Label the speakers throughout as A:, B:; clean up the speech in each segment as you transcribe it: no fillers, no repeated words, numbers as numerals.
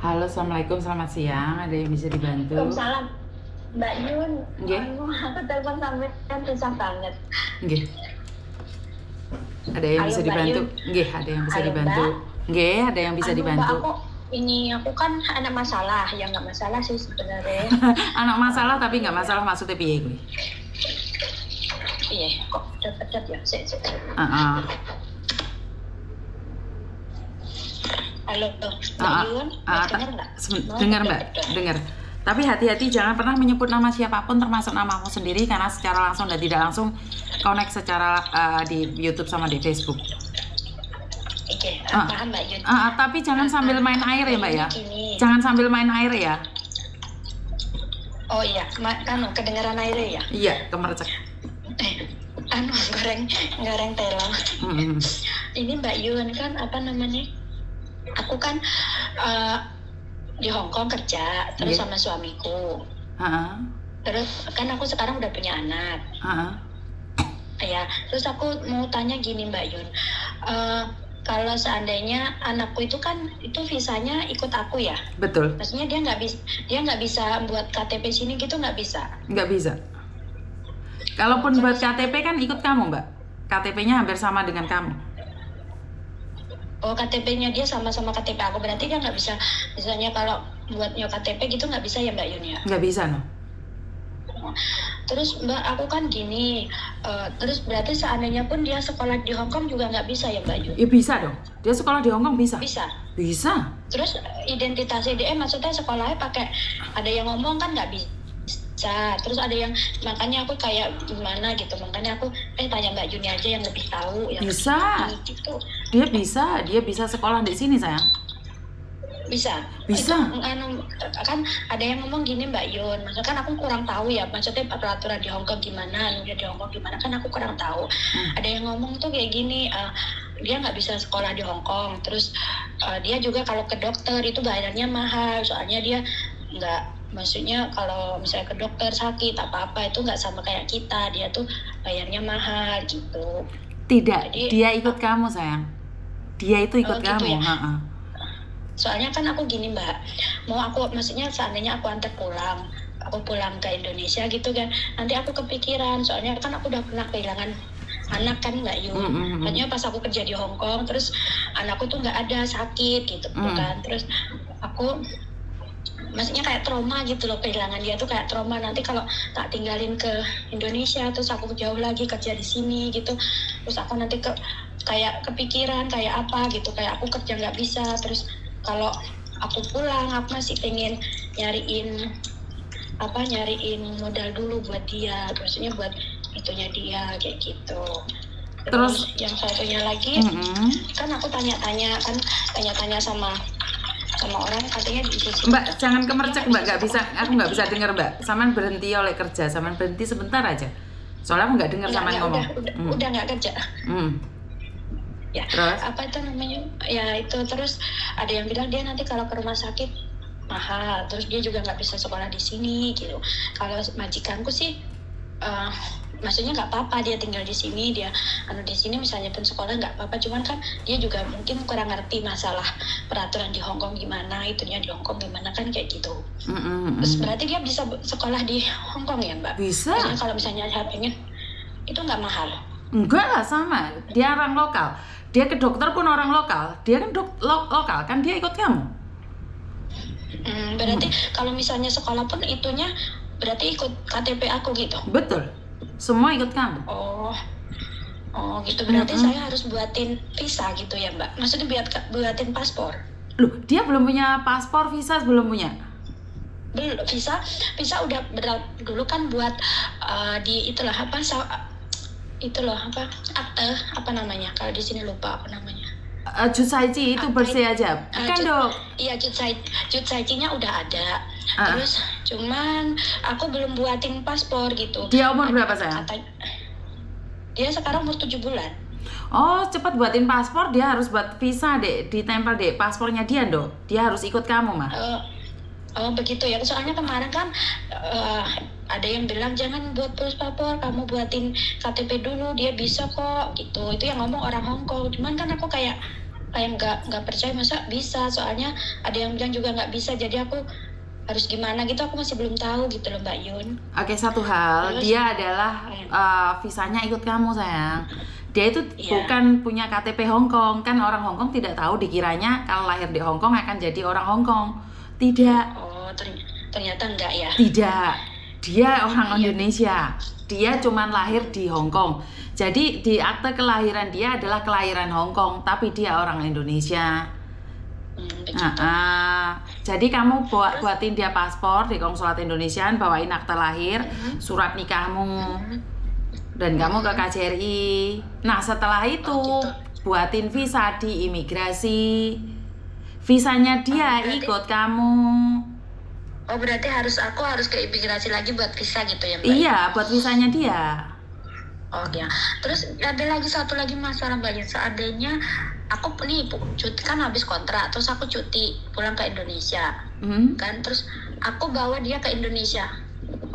A: Halo, assalamualaikum, selamat siang. Ada yang bisa dibantu?
B: Waalaikumsalam, Mbak Yun.
A: Nggih.
B: Aku telepon sampai kan susah banget.
A: Nggih. Ada yang
B: Halo,
A: bisa
B: Mbak
A: dibantu?
B: Yun.
A: Nggih, ada yang bisa
B: Halo,
A: dibantu.
B: Mbak.
A: Nggih, ada yang bisa
B: Mbak,
A: dibantu.
B: aku kan ada masalah. Ya nggak masalah sih sebenarnya.
A: Anak masalah tapi nggak masalah maksudnya piye kuwi?
B: Iya, kok deket ya. Sik.
A: Heeh.
B: Halo, Mbak Yun. Dengar nggak?
A: Dengar, Mbak. Dengar. Tapi hati-hati, jangan pernah menyebut nama siapapun termasuk namamu sendiri karena secara langsung dan tidak langsung connect secara di YouTube sama di Facebook.
B: Oke, paham Mbak Yun.
A: Tapi jangan sambil main air ya, Mbak ya.
B: Gini.
A: Jangan sambil main air ya.
B: Oh iya, kan kedengaran airnya ya?
A: Iya, kemercek.
B: Goreng terong. Ini Mbak Yun kan apa namanya? Aku kan di Hong Kong kerja terus sama suamiku. Terus kan aku sekarang udah punya anak. Ya, terus aku mau tanya gini Mbak Yun. Kalau seandainya anakku itu kan itu visanya ikut aku ya?
A: Betul.
B: Maksudnya dia nggak bisa buat KTP sini gitu, nggak bisa?
A: Nggak bisa. Kalaupun buat KTP kan ikut kamu, Mbak. KTP-nya hampir sama dengan kamu.
B: Oh, KTP-nya dia sama-sama KTP aku, berarti dia nggak bisa, misalnya kalau buat KTP gitu nggak bisa ya Mbak Yun ya?
A: Nggak bisa, no.
B: Terus Mbak, aku kan gini, terus berarti seandainya pun dia sekolah di Hong Kong juga nggak bisa ya Mbak Yun?
A: Ya bisa dong, dia sekolah di Hong Kong bisa.
B: Bisa. Terus identitasnya dia, maksudnya sekolahnya pakai, ada yang ngomong kan nggak bisa. Terus ada yang, makanya aku kayak gimana gitu, makanya aku tanya Mbak Yuni aja yang lebih tahu. Yang
A: bisa.
B: Gitu.
A: Dia bisa sekolah di sini sayang.
B: Bisa. Itu, kan ada yang ngomong gini Mbak Yun, maksudnya kan aku kurang tahu ya, maksudnya peraturan di Hong Kong gimana, di Hong Kong gimana, kan aku kurang tahu. Ada yang ngomong tuh kayak gini, dia nggak bisa sekolah di Hong Kong, terus dia juga kalau ke dokter itu bayarnya mahal, soalnya dia nggak, maksudnya kalau misalnya ke dokter sakit apa-apa itu nggak sama kayak kita, dia tuh bayarnya mahal gitu.
A: Tidak. Jadi, dia ikut kamu sayang. Dia itu ikut kamu.
B: Gitu ya? Soalnya kan aku gini Mbak, maksudnya seandainya aku antar pulang, aku pulang ke Indonesia gitu kan, nanti aku kepikiran, soalnya kan aku udah pernah kehilangan anak kan Mbak Yun. Makanya pas aku kerja di Hong Kong, terus anakku tuh nggak ada, sakit gitu kan, terus aku maksudnya kayak trauma gitu loh, kehilangan dia tuh kayak trauma, nanti kalau tak tinggalin ke Indonesia terus aku jauh lagi kerja di sini gitu, terus aku nanti kayak kepikiran kayak apa gitu, kayak aku kerja nggak bisa, terus kalau aku pulang aku masih pengen nyariin modal dulu buat dia, maksudnya buat itunya dia kayak gitu. Terus yang satunya lagi kan aku tanya-tanya sama orang, katanya di sini.
A: Mbak, jangan kemercek Mbak, aku nggak bisa dengar Mbak. Saman berhenti oleh kerja, saman berhenti sebentar aja. Soalnya aku nggak dengar saman ngomong.
B: Udah nggak kerja. Ya,
A: terus?
B: Apa itu namanya? Ya itu, terus ada yang bilang dia nanti kalau ke rumah sakit mahal, terus dia juga nggak bisa sekolah di sini gitu. Kalau majikanku sih, maksudnya nggak apa-apa dia tinggal di sini, dia di sini misalnya pun sekolah nggak apa-apa, cuman kan dia juga mungkin kurang ngerti masalah peraturan di Hong Kong gimana, itunya di Hong Kong gimana kan kayak gitu. Terus berarti dia bisa sekolah di Hong Kong ya Mbak?
A: Bisa.
B: Maksudnya kalau misalnya saya pengen, itu nggak mahal?
A: Enggak lah, sama. Dia orang lokal. Dia ke dokter pun orang lokal. Dia kan lokal kan, dia ikut kamu.
B: Berarti kalau misalnya sekolah pun itunya berarti ikut KTP aku gitu?
A: Betul. Semua ikut kamu.
B: Oh gitu, berarti saya harus buatin visa gitu ya Mbak? Maksudnya buatin paspor?
A: Loh, dia belum punya paspor, visa belum punya?
B: Belum, visa udah dulu kan buat di itulah apa, akte apa namanya, kalau di sini lupa apa namanya.
A: Jutsaiji itu bersih aja, kan dok?
B: Iya, Jutsaijinya udah ada. Terus cuman aku belum buatin paspor gitu.
A: Dia umur berapa sayang?
B: Dia sekarang umur 7 bulan.
A: Oh, cepat buatin paspor, dia harus buat visa deh, ditempel deh paspornya dia dok. Dia harus ikut kamu mah.
B: Oh begitu ya, soalnya kemarin kan ada yang bilang jangan buat paspor, kamu buatin KTP dulu, dia bisa kok gitu. Itu yang ngomong orang Hong Kong. Cuman kan aku kayak kayak nggak percaya masa bisa, soalnya ada yang bilang juga nggak bisa, jadi aku harus gimana gitu, aku masih belum tahu gitu loh Mbak Yun.
A: Oke, satu hal,
B: Terus,
A: dia adalah visanya ikut kamu sayang. Dia itu
B: Iya.
A: bukan punya KTP Hong Kong. Kan orang Hong Kong tidak tahu, dikiranya kalau lahir di Hong Kong akan jadi orang Hong Kong. Tidak,
B: Oh, ternyata enggak ya.
A: tidak. Dia orang
B: Iya.
A: Indonesia. Dia cuman lahir di Hong Kong. Jadi di akte kelahiran dia adalah kelahiran Hong Kong, tapi dia orang Indonesia.
B: Begitu.
A: Jadi kamu buatin dia paspor di konsulat Indonesiaan, bawain akte lahir, surat nikahmu, dan kamu ke KJRI. Nah setelah itu
B: Oh, gitu.
A: buatin visa di imigrasi. Visanya dia
B: berarti-
A: ikut kamu.
B: Oh, berarti aku harus ke imigrasi lagi buat visa gitu ya Mbak?
A: Iya, buat visanya dia.
B: Oh ya. Terus ada lagi satu lagi masalah Mbak Yun. Seandainya aku nih cuti kan habis kontrak, terus aku cuti pulang ke Indonesia, kan? Terus aku bawa dia ke Indonesia.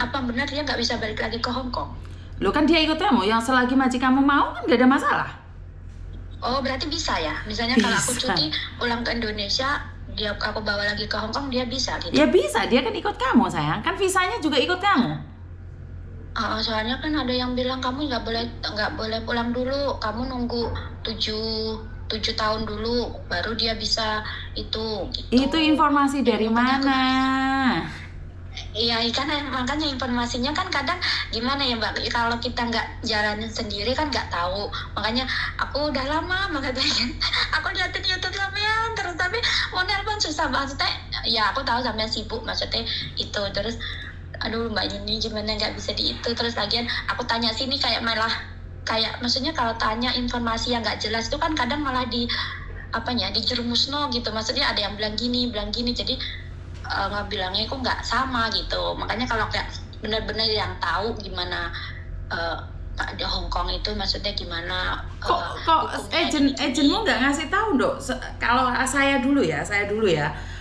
B: Apa benar dia nggak bisa balik lagi ke Hong Kong?
A: Lo kan dia ikut kamu, yang selagi majikan kamu mau kan gak ada masalah.
B: Oh, berarti bisa ya? Misalnya kalau aku
A: Bisa.
B: cuti pulang ke Indonesia, aku bawa lagi ke Hong Kong, dia bisa gitu?
A: Ya bisa, dia kan ikut kamu sayang. Kan visanya juga ikut kamu.
B: Soalnya kan ada yang bilang kamu nggak boleh pulang dulu, kamu nunggu 7 tahun dulu baru dia bisa itu. Gitu.
A: Itu informasi dari mana?
B: Iya kan, makanya informasinya kan kadang gimana ya Mbak, kalau kita nggak jalanin sendiri kan nggak tahu. Makanya aku udah lama makanya aku liatin YouTube sampean terus, tapi mau nelpon susah maksudnya. Ya aku tahu sampean sibuk maksudnya itu, terus aduh Mbak Yuni gimana nggak bisa di itu, terus lagian aku tanya sini kayak malah kayak maksudnya kalau tanya informasi yang nggak jelas itu kan kadang malah dijerumusno gitu, maksudnya ada yang bilang gini jadi nggak bilangnya kok nggak sama gitu. Makanya kalau kayak benar-benar yang tahu gimana di Hong Kong itu maksudnya gimana,
A: Kok
B: hukumnya
A: agentmu nggak ngasih tahu dok? Kalau saya dulu ya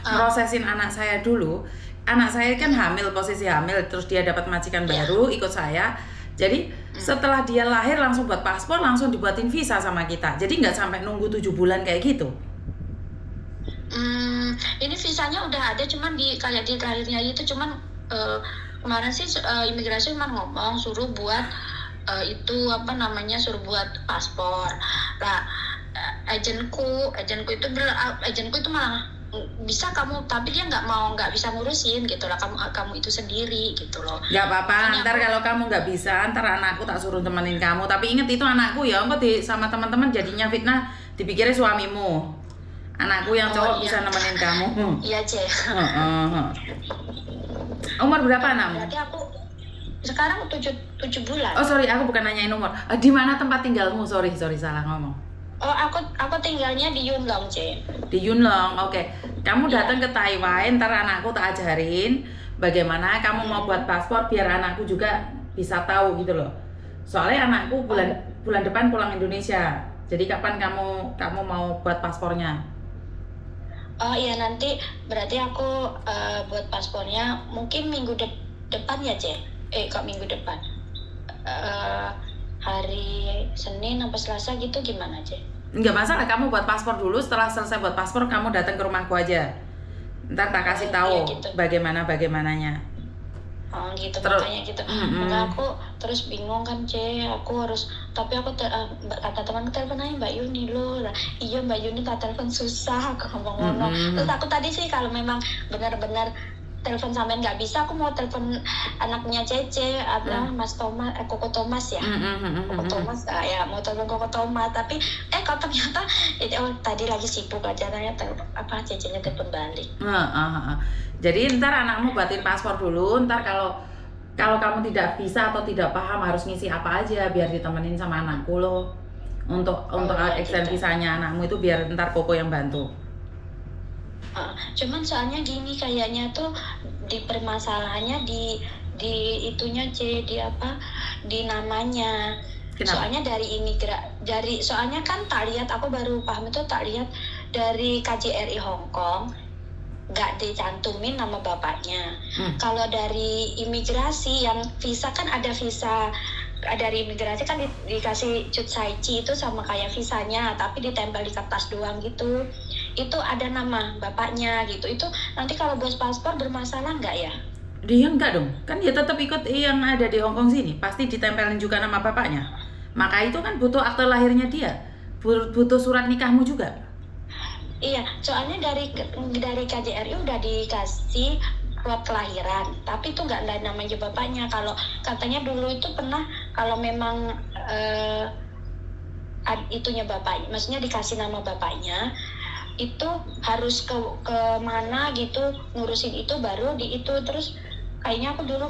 A: prosesin anak saya dulu. Anak saya kan hamil, posisi hamil, terus dia dapat majikan baru, ikut saya. Jadi setelah dia lahir langsung buat paspor, langsung dibuatin visa sama kita. Jadi nggak sampai nunggu 7 bulan kayak gitu.
B: Ini visanya udah ada, cuman kayak di terakhirnya itu cuman kemarin sih imigrasi cuma ngomong suruh buat suruh buat paspor. Nah, agenku itu malah bisa kamu, tapi dia nggak bisa ngurusin gitu lah, kamu itu sendiri gitu loh.
A: Nggak apa-apa, ntar kalau kamu nggak bisa, ntar anakku tak suruh temenin kamu. Tapi inget itu anakku ya, engkau sama teman-teman jadinya fitnah, dipikirnya suamimu. Anakku yang cowok bisa nemenin kamu.
B: Iya Cek.
A: Umur berapa anakmu?
B: Berarti aku sekarang 7 bulan.
A: Oh sorry, aku bukan nanyain umur. Di mana tempat tinggalmu? Sorry salah ngomong.
B: Oh, aku tinggalnya di Yunlong, Cek.
A: Di Yunlong, oke. Kamu datang ke Taiwan, ntar anakku tak ajarin bagaimana kamu mau buat paspor biar anakku juga bisa tahu gitu loh. Soalnya anakku bulan depan pulang Indonesia. Jadi kapan kamu mau buat paspornya?
B: Oh iya, nanti berarti aku buat paspornya mungkin minggu depan ya, Cek. Kok minggu depan? Hari Senin sampai Selasa gitu gimana, Cek?
A: Nggak masalah, kamu buat paspor dulu. Setelah selesai buat paspor, kamu datang ke rumahku aja. Ntar tak kasih tahu
B: iya gitu.
A: bagaimananya.
B: Oh gitu,
A: Terus,
B: makanya gitu. Maka aku terus bingung kan, aku harus, tapi aku kata temanku, telepon aja Mbak Yuni loh. Iya Mbak Yuni, tak telepon susah, aku ngomong-ngomong. Terus aku tadi sih kalau memang benar-benar telepon sampean nggak bisa, aku mau telepon anaknya Cece atau Mas Thomas, Koko Thomas ya. Koko Thomas, ya mau telepon Koko Thomas, tapi kok ternyata tadi lagi sibuk aja, ternyata Cece-nya telepon balik.
A: Jadi ntar anakmu buatin paspor dulu. Ntar kalau kamu tidak bisa atau tidak paham harus ngisi apa aja, biar ditemenin sama anakku loh. Untuk extend
B: gitu.
A: visanya anakmu itu biar ntar Koko yang bantu.
B: Cuman soalnya gini, kayaknya tuh di permasalahannya di itunya di namanya.
A: Kenapa?
B: Soalnya soalnya kan tak lihat, aku baru paham itu, tak lihat dari KJRI Hong Kong nggak dicantumin nama bapaknya. Kalau dari imigrasi yang visa kan ada visa dari imigrasi kan dikasih Chutsaichi itu sama kayak visanya, tapi ditempel di kertas doang gitu. Itu ada nama bapaknya gitu. Itu nanti kalau buat paspor bermasalah nggak ya?
A: Dia enggak dong, kan dia tetap ikut yang ada di Hong Kong sini, pasti ditempelin juga nama bapaknya. Maka itu kan butuh akte lahirnya dia, butuh surat nikahmu juga.
B: Iya, soalnya dari KJRI udah dikasih surat kelahiran, tapi itu nggak ada namanya bapaknya. Kalau katanya dulu itu pernah, kalau memang itunya bapaknya, maksudnya dikasih nama bapaknya, itu harus ke mana gitu ngurusin itu baru di itu. Terus kayaknya aku dulu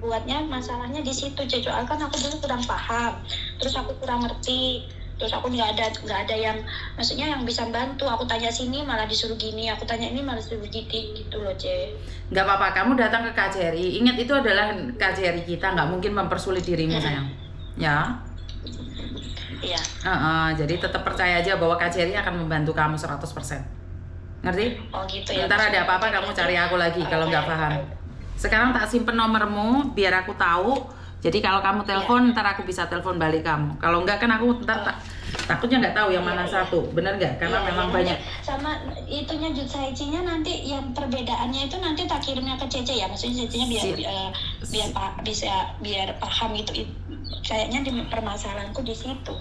B: buatnya masalahnya di situ, soalnya kan aku dulu kurang paham, terus aku kurang ngerti, terus aku nggak ada yang maksudnya yang bisa bantu. Aku tanya sini malah disuruh gini, aku tanya ini malah disuruh gitu loh, Ce.
A: Nggak apa-apa, kamu datang ke KJRI, ingat itu adalah KJRI kita, nggak mungkin mempersulit dirimu sayang, ya.
B: Iya.
A: Jadi tetap percaya aja bahwa KJRI akan membantu kamu 100%. Ngerti?
B: Oh gitu ya.
A: Ntar ada apa-apa kamu cari aku lagi kalau nggak paham. Sekarang tak simpen nomormu biar aku tahu. Jadi kalau kamu telepon, ntar aku bisa telepon balik kamu. Kalau enggak kan aku ntar takutnya nggak tahu yang mana satu. Bener nggak? Karena memang banyak.
B: Sama itunya Jutsaichi-nya nanti yang perbedaannya itu nanti tak kirimnya ke Cece ya. Maksudnya Cece-nya biar paham gitu. Kayaknya di permasalahanku di situ.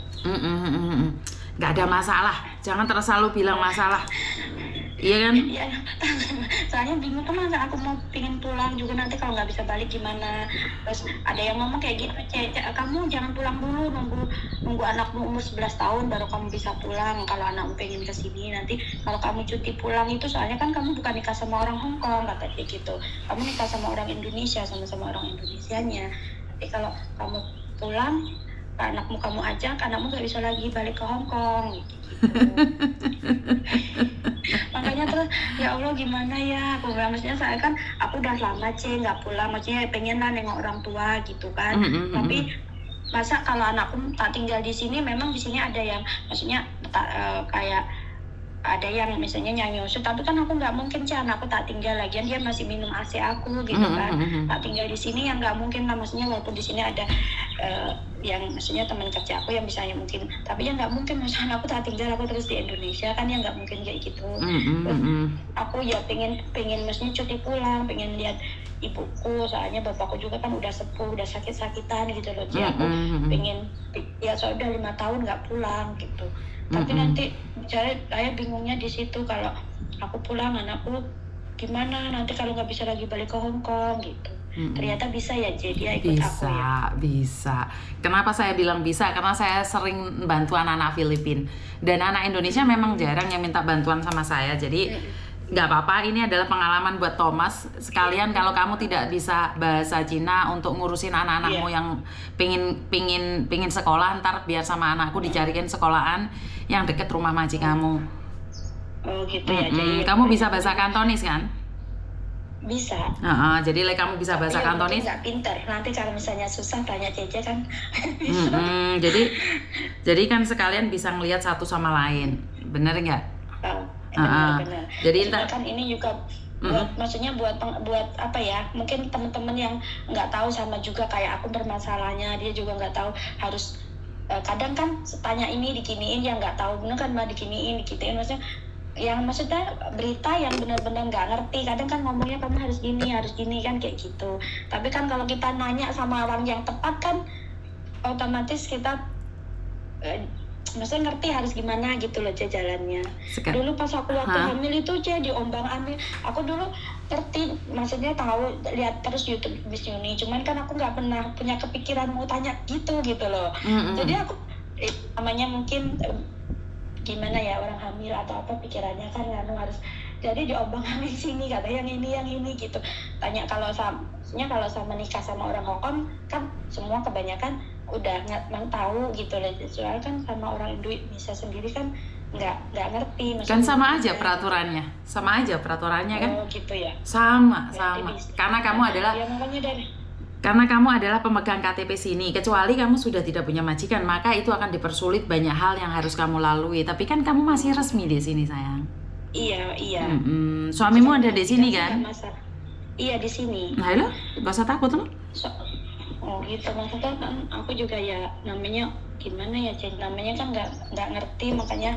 A: Nggak ada masalah. Jangan terus selalu bilang masalah. Iya kan?
B: Iya. Soalnya bingung kan, masa aku mau pingin pulang juga nanti kalau nggak bisa balik gimana. Terus ada yang ngomong kayak gitu, Cece, kamu jangan pulang dulu, nunggu anakmu umur 11 tahun baru kamu bisa pulang. Kalau anakmu pengen kesini nanti kalau kamu cuti pulang itu, soalnya kan kamu bukan nikah sama orang Hong Kong, kata dia gitu. Kamu nikah sama orang Indonesia, sama-sama orang Indonesianya. Nanti kalau kamu pulang, anakmu kamu ajak, anakmu nggak bisa lagi balik ke Hong Kong gitu. Makanya terus ya Allah gimana ya, aku bilang maksudnya saya kan aku udah lama nggak pulang, maksudnya pengen lah nengok orang tua gitu kan. Tapi masa kalau anakku tak tinggal di sini, memang di sini ada yang maksudnya kayak ada yang misalnya nyanyusu, tapi kan aku nggak mungkin anakku tak tinggal, lagian dia masih minum AC aku gitu kan. Tak tinggal di sini yang nggak mungkin lah, maksudnya walaupun di sini ada yang maksudnya teman kerja aku yang misalnya mungkin, tapi ya nggak mungkin misalnya aku tak tinggal aku terus di Indonesia kan, ya nggak mungkin kayak gitu. Terus aku ya pengen maksudnya cuti pulang, pengen lihat ibuku, soalnya bapakku juga kan udah sepuh, udah sakit-sakitan gitu loh. Jadi aku pengen ya, soalnya udah 5 tahun nggak pulang gitu. Tapi nanti saya bingungnya di situ, kalau aku pulang anakku gimana nanti kalau nggak bisa lagi balik ke Hong Kong gitu. Ternyata bisa ya, jadi dia ikut aku ya.
A: Bisa. Kenapa saya bilang bisa? Karena saya sering bantu anak-anak Filipina, dan anak Indonesia memang jarang yang minta bantuan sama saya. Jadi nggak apa-apa, ini adalah pengalaman buat Thomas sekalian. Kalau kamu tidak bisa bahasa Cina, untuk ngurusin anak-anakmu yang pingin sekolah, ntar biar sama anakku dicarikan sekolahan yang deket rumah maji kamu.
B: Oh gitu ya. Jadi
A: kamu bisa bahasa Kantonis kan?
B: Bisa.
A: Jadi kamu bisa bahasa Kantonis.
B: Nggak pinter. Nanti kalau misalnya susah tanya Cece kan.
A: Jadi kan sekalian bisa ngelihat satu sama lain, bener nggak?
B: Benar.
A: Jadi
B: kan ini juga maksudnya buat apa ya? Mungkin teman-teman yang nggak tahu sama juga kayak aku bermasalahnya, dia juga nggak tahu harus. Kadang kan tanya ini dikiniin, yang nggak tahu bener kan mah dikiniin dikituin, maksudnya berita yang benar-benar nggak ngerti. Kadang kan ngomongnya kamu harus gini kan kayak gitu. Tapi kan kalau kita nanya sama orang yang tepat kan otomatis kita maksudnya ngerti harus gimana gitu loh jalannya. Dulu pas aku waktu hamil itu diombang-ambing. Aku dulu ngerti, maksudnya tahu, lihat terus YouTube Miss Yuni. Cuman kan aku nggak pernah punya kepikiran mau tanya gitu loh. Jadi aku namanya mungkin gimana ya, orang hamil atau apa pikirannya kan harus. Jadi diombang-ambing sini kata yang ini gitu. Tanya kalau sama nikah sama orang Hong Kong kan semua kebanyakan udah nggak tahu gitu loh. Soalnya kan sama orang Indonesia sendiri kan nggak ngerti.
A: Kan sama aja peraturannya kan?
B: Oh gitu ya.
A: Sama. Karena kamu adalah karena kamu adalah pemegang KTP sini. Kecuali kamu sudah tidak punya majikan, maka itu akan dipersulit banyak hal yang harus kamu lalui. Tapi kan kamu masih resmi di sini sayang.
B: Iya.
A: Suamimu ada di sini kan?
B: Iya di sini.
A: Nah lo, gak usah takut lo.
B: Oh gitu, maksudnya kan aku juga ya namanya gimana ya, jadi namanya kan nggak ngerti, makanya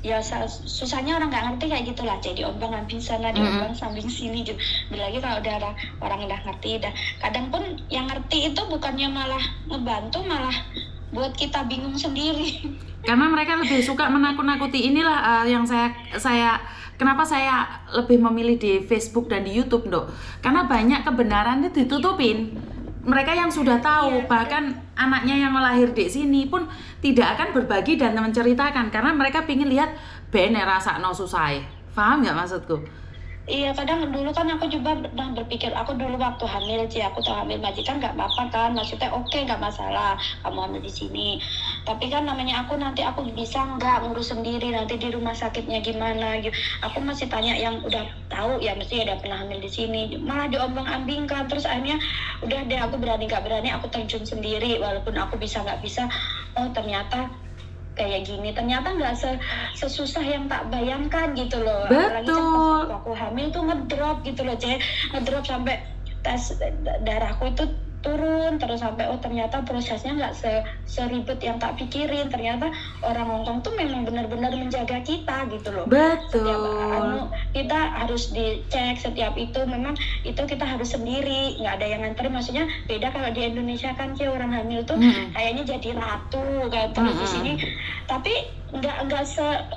B: ya susahnya orang nggak ngerti kayak gitulah, jadi ombang ambing sana diombang sambing sini gitu. Belagi kalau udah orang udah ngerti, dah kadang pun yang ngerti itu bukannya malah ngebantu, malah buat kita bingung sendiri.
A: Karena mereka lebih suka menakut-nakuti. Inilah yang saya kenapa saya lebih memilih di Facebook dan di YouTube, Dok. Karena banyak kebenaran itu ditutupin. Mereka yang sudah tahu, bahkan anaknya yang lahir di sini pun tidak akan berbagi dan menceritakan karena mereka pingin lihat bener rasakno susah. Paham nggak maksudku?
B: Iya, kadang dulu kan aku juga pernah berpikir, aku dulu waktu hamil sih, aku tahu hamil majikan nggak apa-apa kan, maksudnya oke, nggak masalah kamu hamil di sini. Tapi kan namanya aku nanti aku bisa nggak ngurus sendiri, nanti di rumah sakitnya gimana gitu. Aku masih tanya yang udah tahu ya, mesti ada pernah hamil di sini, malah diombang-ambingkan. Terus akhirnya udah deh, aku berani nggak berani aku terjun sendiri, walaupun aku bisa nggak bisa. Oh ternyata kayak gini, ternyata nggak sesusah yang tak bayangkan gitu loh. Apalagi kan pas waktu aku hamil tuh ngedrop gitu loh, ngedrop sampai tes darahku itu turun terus sampai ternyata prosesnya nggak seribet yang tak pikirin. Ternyata orang Hongkong tuh memang benar-benar menjaga kita gitu loh.
A: Betul.
B: Setiap kita harus dicek, setiap itu memang itu kita harus sendiri, nggak ada yang nganterin. Maksudnya beda kalau di Indonesia kan orang hamil tuh kayaknya jadi ratu kan, terus di sini tapi nggak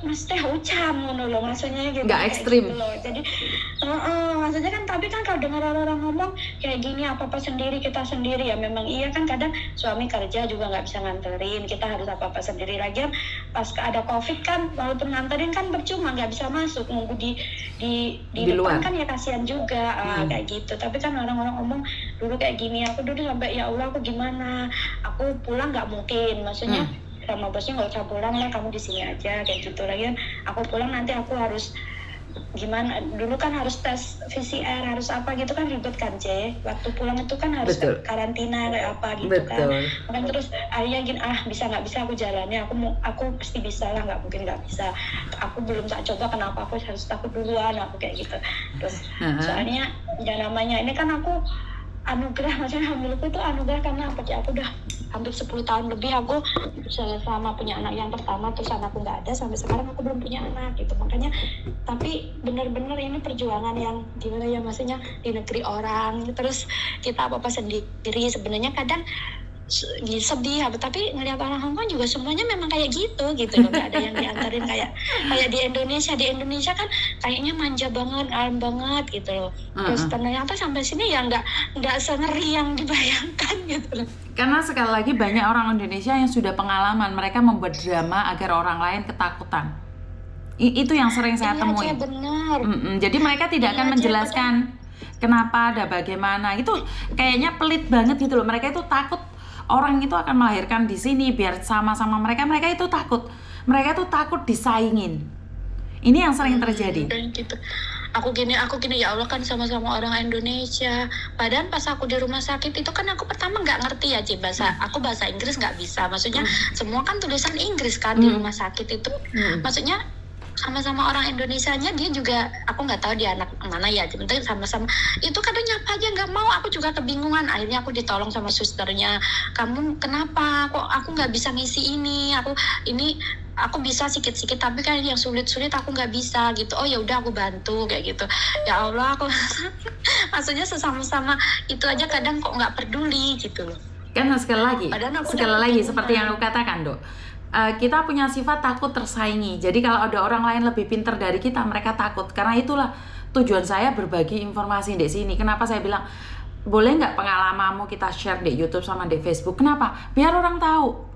B: mesti ucam loh, maksudnya gitu,
A: nggak ekstrim
B: gitu loh. Jadi maksudnya kan, tapi kan kalau dengar orang ngomong kayak gini apa sendiri, kita sendiri ya memang iya kan, kadang suami kerja juga nggak bisa nganterin, kita harus apa sendiri. Lagian pas ada COVID kan walaupun nganterin kan percuma, nggak bisa masuk, nunggu di depan luar kan ya kasihan juga. Kayak gitu. Tapi kan orang-orang ngomong dulu kayak gini, aku dulu sampai ya Allah aku gimana, aku pulang nggak mungkin, maksudnya sama bosnya nggak usah pulang lah, kamu di sini aja kayak gitu. Lagi aku pulang nanti aku harus gimana, dulu kan harus tes PCR, harus apa gitu kan, ribet kan waktu pulang itu kan harus karantina kayak apa gitu. Kan terus akhirnya gini, bisa nggak bisa aku jalani, aku pasti bisa lah, nggak mungkin nggak bisa, aku belum tak coba, kenapa aku harus takut duluan, aku kayak gitu. Terus soalnya ya namanya ini kan aku anugerah, maksudnya hamilku itu anugerah karena apa ya, aku udah hampir 10 tahun lebih aku selama punya anak yang pertama, terus anakku nggak ada, sampai sekarang aku belum punya anak gitu. Makanya tapi benar-benar ini perjuangan yang gimana ya, maksudnya di negeri orang, terus kita apa-apa sendiri. Sebenarnya kadang sedih tapi ngelihat orang Hongkong juga semuanya memang kayak gitu loh, nggak ada yang diantarin kayak di Indonesia kan kayaknya manja banget, alam banget gitu loh. Terus ternyata sampai sini ya nggak sengeri yang dibayangkan gitu loh.
A: Karena sekali lagi banyak orang Indonesia yang sudah pengalaman, mereka membuat drama agar orang lain ketakutan. Itu yang sering saya temui.
B: Benar.
A: Jadi mereka tidak akan menjelaskan kenapa ada bagaimana. Itu kayaknya pelit banget gitu loh. Mereka itu takut orang itu akan melahirkan di sini biar sama-sama mereka itu takut. Mereka itu takut disaingin. Ini yang sering terjadi.
B: Gitu. Aku gini ya Allah, kan sama-sama orang Indonesia. Padahal pas aku di rumah sakit itu kan aku pertama nggak ngerti ya bahasa Inggris nggak bisa. Maksudnya semua kan tulisan Inggris kan di rumah sakit itu. Maksudnya sama-sama orang Indonesianya, dia juga aku nggak tahu dia anak mana ya, penting sama-sama itu kadang nyapa aja nggak mau. Aku juga kebingungan, akhirnya aku ditolong sama susternya, kamu kenapa kok aku nggak bisa ngisi ini, aku bisa sikit-sikit tapi kan yang sulit-sulit aku nggak bisa gitu. Oh ya udah aku bantu kayak gitu. Ya Allah, aku maksudnya sesama-sama itu aja kadang kok nggak peduli gitu loh.
A: Karena sekali lagi seperti yang aku katakan, Dok, kita punya sifat takut tersaingi. Jadi kalau ada orang lain lebih pintar dari kita, mereka takut. Karena itulah tujuan saya berbagi informasi di sini. Kenapa saya bilang boleh nggak pengalamanmu kita share di YouTube sama di Facebook? Kenapa? Biar orang tahu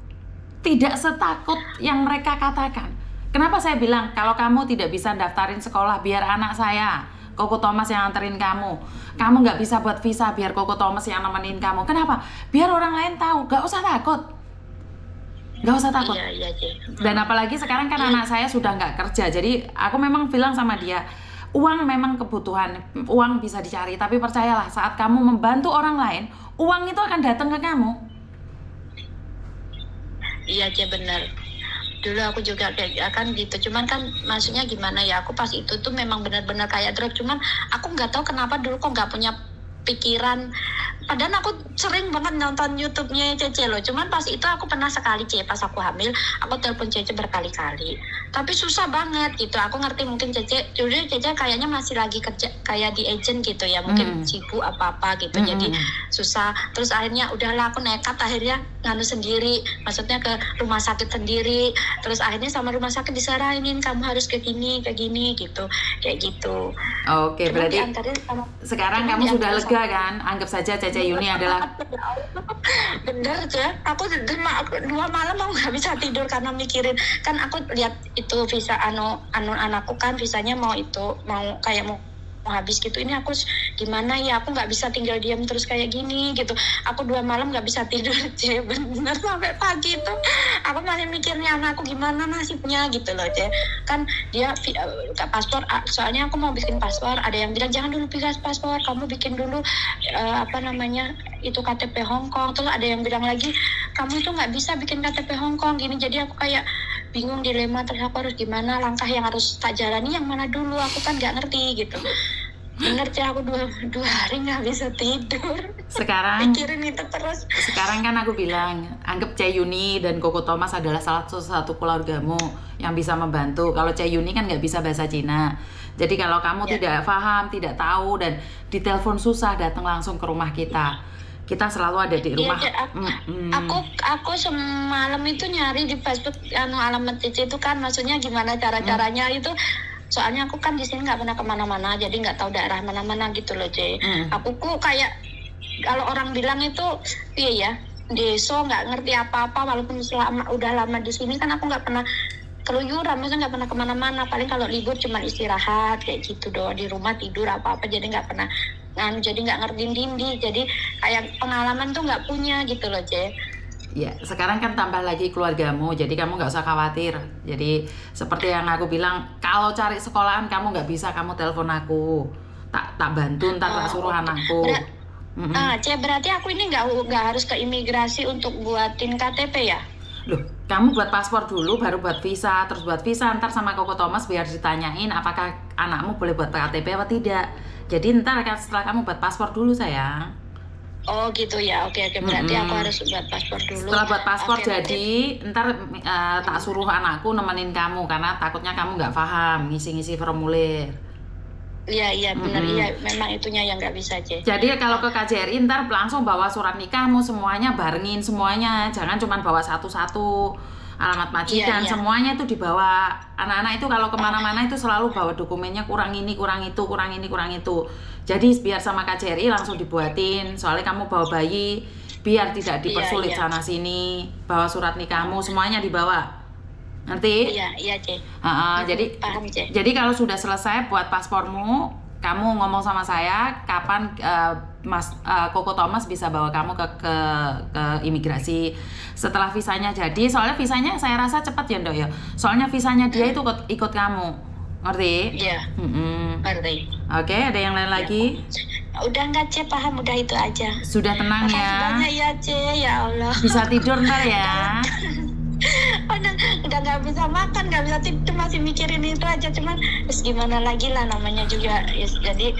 A: tidak setakut yang mereka katakan. Kenapa saya bilang kalau kamu tidak bisa daftarin sekolah, biar anak saya Koko Thomas yang anterin kamu. Kamu nggak bisa buat visa, biar Koko Thomas yang nemenin kamu. Kenapa? Biar orang lain tahu. Nggak usah takut. Nggak usah takut.
B: Iya,
A: Dan apalagi sekarang kan anak saya sudah nggak kerja. Jadi aku memang bilang sama dia, uang memang kebutuhan, uang bisa dicari. Tapi percayalah, saat kamu membantu orang lain, uang itu akan datang ke kamu.
B: Iya, benar. Dulu aku juga kayak kan gitu. Cuman kan maksudnya gimana ya, aku pas itu tuh memang benar-benar kayak drop. Cuman aku nggak tahu kenapa dulu kok nggak punya pikiran padahal aku sering banget nonton YouTube-nya Cece loh. Cuman pas itu aku pernah sekali pas aku hamil, aku telepon Cece berkali-kali. Tapi susah banget gitu. Aku ngerti mungkin Cece kayaknya masih lagi kerja kayak di agent gitu ya. Mungkin sibuk apa-apa gitu. Jadi susah. Terus akhirnya udahlah aku nekat akhirnya nganu sendiri. Maksudnya ke rumah sakit sendiri. Terus akhirnya sama rumah sakit disaranin kamu harus ke gini gitu. Kayak gitu.
A: Oke, berarti sekarang kamu sudah lega kan? Anggap saja Cece Yuni adalah
B: bener aja. Aku 2 malam aku nggak bisa tidur karena mikirin kan aku lihat itu visa anakku kan visanya mau habis gitu. Ini aku gimana ya, aku nggak bisa tinggal diam terus kayak gini gitu. Aku 2 malam nggak bisa tidur aja bener sampai pagi itu aku masih mikirnya anakku gimana nasibnya gitu loh aja. Kan dia paspor, soalnya aku mau bikin paspor, ada yang bilang jangan dulu bikin paspor, kamu bikin dulu itu KTP Hong Kong. Terus ada yang bilang lagi kamu itu nggak bisa bikin KTP Hong Kong gini. Jadi aku kayak bingung, dilema, terus aku harus gimana, langkah yang harus tak jalani yang mana dulu, aku kan nggak ngerti gitu. Bener sih, aku 2 hari nggak bisa tidur
A: sekarang.
B: Pikirin itu terus.
A: Sekarang kan aku bilang, anggap Ceh Yuni dan Koko Thomas adalah salah satu keluargamu yang bisa membantu. Kalau Ceh Yuni kan nggak bisa bahasa Cina, jadi kalau kamu tidak paham, tidak tahu, dan ditelepon susah, datang langsung ke rumah kita selalu ada di rumah.
B: Aku semalam itu nyari di Facebook alamat Cici itu kan, maksudnya gimana cara-caranya itu. Soalnya aku kan di sini nggak pernah kemana-mana, jadi nggak tahu daerah mana-mana gitu loh, C. Aku kayak kalau orang bilang itu, iya ya, deso nggak ngerti apa-apa, walaupun udah lama di sini kan aku nggak pernah keluyuran, maksudnya nggak pernah kemana-mana. Paling kalau libur cuma istirahat kayak gitu doang, di rumah tidur apa-apa, jadi nggak pernah jadi nggak ngerti dindi, jadi kayak pengalaman tuh nggak punya gitu loh, C.
A: Ya, sekarang kan tambah lagi keluargamu, jadi kamu nggak usah khawatir. Jadi seperti yang aku bilang, kalau cari sekolahan kamu nggak bisa, kamu telepon aku, tak bantu, ntar tak suruh anakku.
B: Berarti aku ini nggak harus ke imigrasi untuk buatin KTP ya?
A: Loh, kamu buat paspor dulu, baru buat visa, terus buat visa, ntar sama Koko Thomas biar ditanyain apakah anakmu boleh buat KTP apa tidak. Jadi ntar setelah kamu buat paspor dulu, sayang.
B: Oh gitu ya, oke. Berarti aku harus buat paspor dulu.
A: Setelah buat paspor jadi ntar tak suruh anakku nemenin kamu, karena takutnya kamu nggak paham ngisi-ngisi formulir.
B: Iya benar, iya memang itunya yang nggak bisa, C.
A: Jadi kalau ke KJRI ntar langsung bawa surat nikahmu semuanya, barengin semuanya, jangan cuma bawa satu-satu. Alamat majikan, semuanya itu dibawa. Anak-anak itu kalau kemana-mana itu selalu bawa dokumennya, kurang ini, kurang itu, kurang ini, kurang itu. Jadi biar sama KJRI langsung dibuatin. Soalnya kamu bawa bayi, biar tidak dipersulit sana sini. Bawa surat nikahmu, semuanya dibawa. Ngerti?
B: Iya, C.
A: Jadi
B: paham, C.
A: Jadi kalau sudah selesai buat paspormu, kamu ngomong sama saya kapan Koko Thomas bisa bawa kamu ke imigrasi. Setelah visanya jadi, soalnya visanya saya rasa cepat ya, Ndok ya. Soalnya visanya dia itu ikut kamu. Ngerti?
B: Iya. Ngerti.
A: Oke, ada yang lain lagi?
B: Udah enggak, C, paham, udah itu aja.
A: Sudah tenang ya.
B: Makasih banyak ya, C, ya Allah.
A: Bisa tidur ntar ya.
B: Udah nggak bisa makan, nggak bisa tidur, masih mikirin itu aja. Cuman terus gimana lagi lah, namanya juga jadi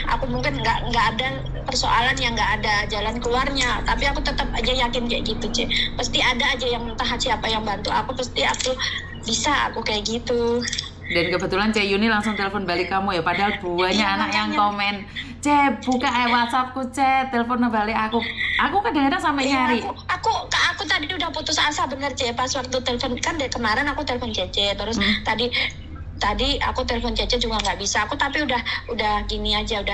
B: aku mungkin nggak ada persoalan yang nggak ada jalan keluarnya, tapi aku tetap aja yakin kayak gitu, C. Pasti ada aja yang, entah siapa yang bantu aku, pasti aku bisa, aku kayak gitu.
A: Dan kebetulan Ceh Yuni langsung telepon balik kamu ya, padahal banyak anak yang komen, Ceh buka WhatsAppku, Ceh telepon balik aku kadang-kadang sampai nyari.
B: Aku tadi udah putus asa bener, Ceh, pas waktu telepon kan dari kemarin aku telepon Cece, terus tadi aku telepon Cece juga nggak bisa. Aku tapi udah gini aja,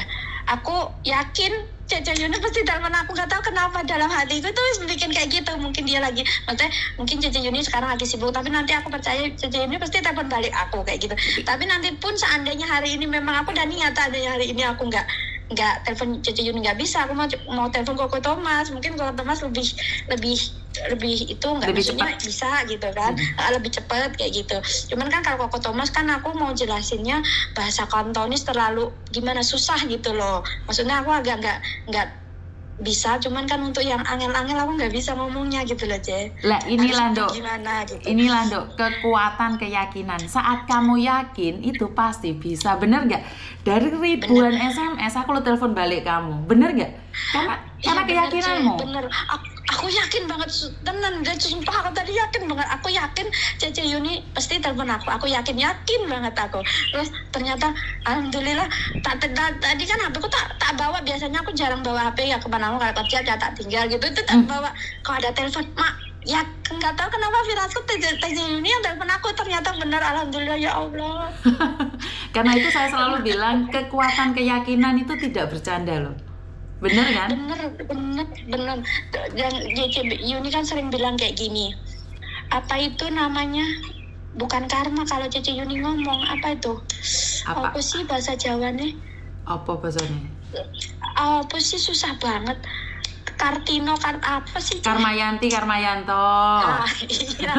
B: aku yakin Cece Yuni pasti telepon aku, nggak tahu kenapa dalam hatiku tuh bikin kayak gitu. Mungkin dia lagi, maksudnya mungkin Cece Yuni sekarang lagi sibuk, tapi nanti aku percaya Cece Yuni pasti telepon balik aku kayak gitu. Tapi nanti pun seandainya hari ini memang aku udah niat, adanya hari ini aku nggak telepon Cece Yuni, nggak bisa, aku mau telepon Koko Thomas. Mungkin Koko Thomas lebih itu nggak, maksudnya cepat. Bisa gitu kan, lebih cepat kayak gitu. Cuman kan kalau Koko Thomas kan aku mau jelasinnya bahasa Kantonis terlalu gimana, susah gitu loh. Maksudnya aku agak nggak bisa, cuman kan untuk yang angel-angel aku nggak bisa ngomongnya gitu loh, Ce.
A: Lah inilah
B: Harus
A: Dok.
B: gimana gitu.
A: Inilah Dok, kekuatan keyakinan. Saat kamu yakin itu pasti bisa, bener nggak? Dari ribuan SMS aku lo telepon balik kamu, bener nggak? Karena
B: Iya,
A: keyakinanmu.
B: bener. Aku yakin banget, tenan, dan sumpah aku tadi yakin banget. Aku yakin Cece Yuni pasti telepon aku. Aku yakin banget aku. Terus ternyata alhamdulillah tadi kan HP aku tak bawa. Biasanya aku jarang bawa HP ya kemana-mana, kalau kerja ya tak tinggal gitu. Itu tak bawa. Kalau ada telepon, Mak, ya nggak tahu kenapa firasat Cece Yuni yang telepon aku, ternyata benar, alhamdulillah ya Allah.
A: Karena itu saya selalu bilang kekuatan keyakinan itu tidak bercanda loh. Bener kan?
B: Bener. Dan Cece Yuni kan sering bilang kayak gini, apa itu namanya, bukan karma kalau Cece Yuni ngomong, apa itu? Apa sih bahasa Jawanya?
A: Apa bahasanya?
B: Apa sih, susah banget. Kartino kan apa sih?
A: Karmayanti, Karmayanto.
B: Iya.